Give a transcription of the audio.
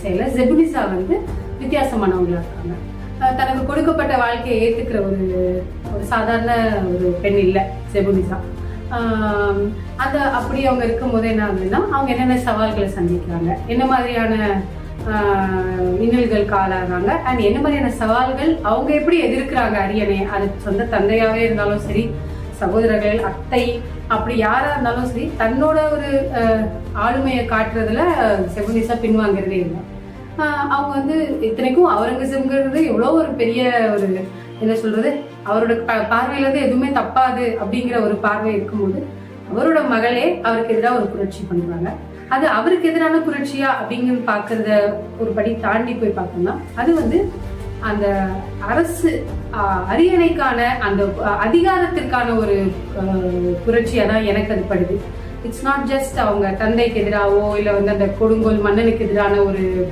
வரிசையில ஜெபுனிசா வந்து வித்தியாசமானவங்களா இருக்காங்க. தனக்கு கொடுக்கப்பட்ட வாழ்க்கையை ஏத்துக்கிற ஒரு சாதாரண ஒரு பெண் இல்லை ஜெபுனிசா. அந்த அப்படி அவங்க இருக்கும் போது என்ன ஆகுதுன்னா, அவங்க என்னென்ன சவால்களை சந்திக்கிறாங்க, என்ன மாதிரியான இன்னல்களுக்கு ஆளாகிறாங்க, அண்ட் என்ன மாதிரியான சவால்கள் அவங்க எப்படி எதிர்க்கிறாங்க அரியணை. அது சொந்த தந்தையாவே இருந்தாலும் சரி, சகோதரர்கள், அத்தை, அப்படி யாரா இருந்தாலும் சரி, தன்னோட ஒரு ஆளுமையை காட்டுறதுல செபுனிசா பின்வாங்கிறதே இல்லை. அவங்க வந்து இத்தனைக்கும் அவுரங்கசீப்ங்கிறது எவ்வளோ ஒரு பெரிய ஒரு என்ன சொல்றது, அவரோட பார்வையில இருந்து எதுவுமே தப்பாது அப்படிங்கிற ஒரு பார்வை இருக்கும்போது அவரோட மகளே அவருக்கு எதிராக ஒரு புரட்சி பண்றாங்க. அது அவருக்கு எதிரான புரட்சியா அப்படிங்கிறது பாக்குறத ஒரு படி தாண்டி போய் பார்த்தோம்னா, அது வந்து அந்த அரசு அரியணைக்கான அந்த அதிகாரத்திற்கான ஒரு புரட்சியா தான் எனக்கு அது படுது. இட்ஸ் நாட் ஜஸ்ட் அவங்க தந்தைக்கு எதிராகவோ இல்லை வந்து அந்த கொடுங்கோல் மன்னனுக்கு எதிரான ஒரு